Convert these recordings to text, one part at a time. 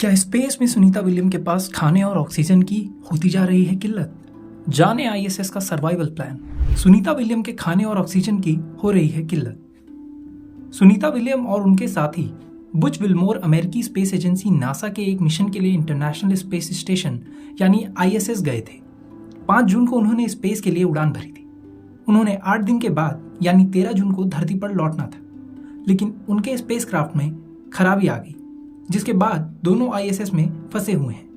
क्या स्पेस में सुनीता विलियम के पास खाने और ऑक्सीजन की होती जा रही है किल्लत? जाने आईएसएस का सर्वाइवल प्लान। सुनीता विलियम के खाने और ऑक्सीजन की हो रही है किल्लत। सुनीता विलियम और उनके साथी बुच विल्मोर अमेरिकी स्पेस एजेंसी नासा के एक मिशन के लिए इंटरनेशनल स्पेस स्टेशन यानी आईएसएस गए थे। 5 जून को उन्होंने स्पेस के लिए उड़ान भरी थी। उन्होंने 8 दिन के बाद यानी 13 जून को धरती पर लौटना था, लेकिन उनके स्पेसक्राफ्ट में खराबी आ गई, जिसके बाद दोनों आईएसएस में फंसे हुए हैं।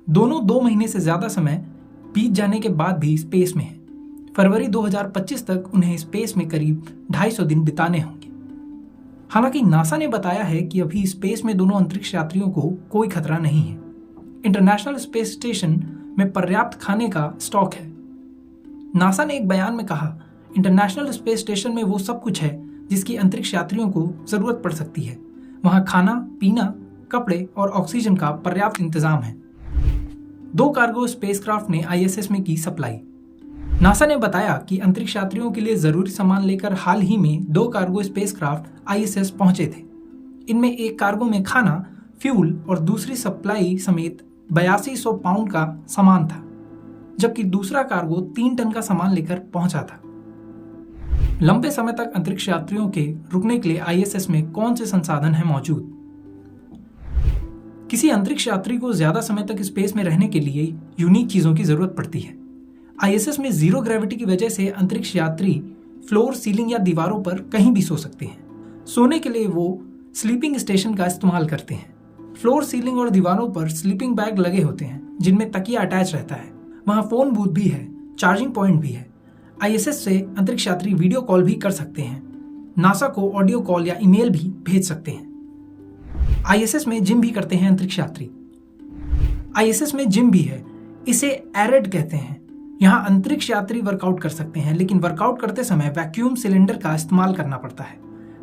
दोनों 2 महीने से ज्यादा समय बीत जाने के बाद भी स्पेस में हैं। फरवरी 2025 तक उन्हें स्पेस में करीब 250 दिन बिताने होंगे। हालांकि नासा ने बताया है कि अभी स्पेस में दोनों अंतरिक्ष यात्रियों को कोई खतरा नहीं है। इंटरनेशनल स्पेस स्टेशन में पर्याप्त खाने का स्टॉक है। नासा ने एक बयान में कहा, इंटरनेशनल स्पेस स्टेशन में वो सब कुछ है जिसकी अंतरिक्ष यात्रियों को जरूरत पड़ सकती है। वहां खाना, पीना, कपड़े और ऑक्सीजन का पर्याप्त इंतजाम है। 2 कार्गो स्पेसक्राफ्ट ने आईएसएस में की सप्लाई। नासा ने बताया कि अंतरिक्ष यात्रियों के लिए जरूरी सामान लेकर हाल ही में 2 कार्गो स्पेसक्राफ्ट आईएसएस पहुंचे थे। इनमें एक कार्गो में खाना, फ्यूल और दूसरी सप्लाई समेत 8200 पाउंड का सामान था, जबकि दूसरा कार्गो 3 टन का सामान लेकर पहुंचा था। लंबे समय तक अंतरिक्ष यात्रियों के रुकने के लिए आईएसएस में कौन से संसाधन हैं मौजूद? किसी अंतरिक्ष यात्री को ज्यादा समय तक स्पेस में रहने के लिए यूनिक चीजों की जरूरत पड़ती है। आईएसएस में जीरो ग्रेविटी की वजह से अंतरिक्ष यात्री फ्लोर, सीलिंग या दीवारों पर कहीं भी सो सकते हैं। सोने के लिए वो स्लीपिंग स्टेशन का इस्तेमाल करते हैं। फ्लोर, सीलिंग और दीवारों पर स्लीपिंग बैग लगे होते हैं जिनमें तकिया अटैच रहता है। वहां फोन बूथ भी है, चार्जिंग पॉइंट भी है। आईएसएस से अंतरिक्ष यात्री वीडियो कॉल भी कर सकते हैं। नासा को ऑडियो कॉल या ईमेल भी भेज सकते हैं। आईएसएस में जिम भी करते हैं अंतरिक्ष यात्री। आईएसएस में जिम भी है, इसे एरेड कहते हैं। यहां अंतरिक्ष यात्री वर्कआउट कर सकते हैं, लेकिन वर्कआउट करते समय वैक्यूम सिलेंडर का इस्तेमाल करना पड़ता है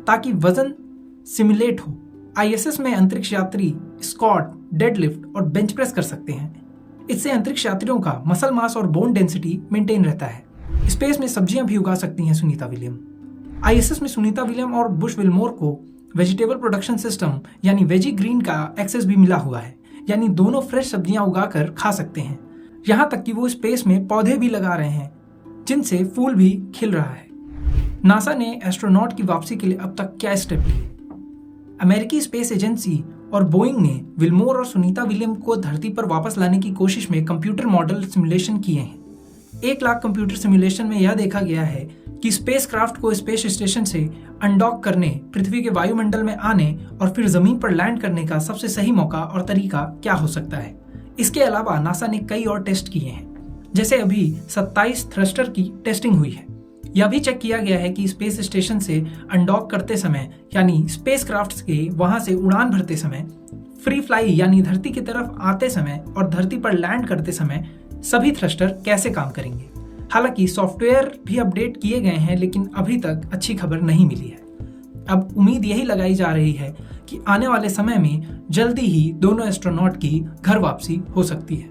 ताकि वजन सिमुलेट हो। आईएसएस में अंतरिक्ष यात्री स्क्वाट, डेडलिफ्ट और बेंच प्रेस कर सकते हैं। इससे अंतरिक्ष यात्रियों का मसल मास और बोन डेंसिटी मेंटेन रहता है। स्पेस में सब्जियां भी उगा सकती हैं सुनीता विलियम। आईएसएस में सुनीता विलियम और बुश विल्मोर को वेजिटेबल प्रोडक्शन सिस्टम यानी वेजी ग्रीन का एक्सेस भी मिला हुआ है, यानी दोनों फ्रेश सब्जियां उगाकर खा सकते हैं। यहां तक कि वो स्पेस में पौधे भी लगा रहे हैं जिनसे फूल भी खिल रहा है। नासा ने एस्ट्रोनॉट की वापसी के लिए अब तक क्या स्टेप लिए? अमेरिकी स्पेस एजेंसी और बोइंग ने विल्मोर और सुनीता विलियम को धरती पर वापस लाने की कोशिश में कंप्यूटर मॉडल सिमुलेशन किए हैं। 1 लाख कंप्यूटर सिमुलेशन में यह देखा गया है कि स्पेसक्राफ्ट को स्पेस स्टेशन से अनडॉक करने, पृथ्वी के वायुमंडल में आने और फिर जमीन पर लैंड करने का सबसे सही मौका और तरीका क्या हो सकता है। इसके अलावा नासा ने कई और टेस्ट किए हैं, जैसे अभी 27 थ्रस्टर की टेस्टिंग हुई है। यह भी चेक किया गया है कि स्पेस स्टेशन से अनडॉक करते समय यानी स्पेसक्राफ्ट के वहां से उड़ान भरते समय, फ्री फ्लाई यानी धरती की तरफ आते समय और धरती पर लैंड करते समय सभी थ्रस्टर कैसे काम करेंगे। हालांकि सॉफ्टवेयर भी अपडेट किए गए हैं, लेकिन अभी तक अच्छी खबर नहीं मिली है। अब उम्मीद यही लगाई जा रही है कि आने वाले समय में जल्दी ही दोनों एस्ट्रोनॉट की घर वापसी हो सकती है।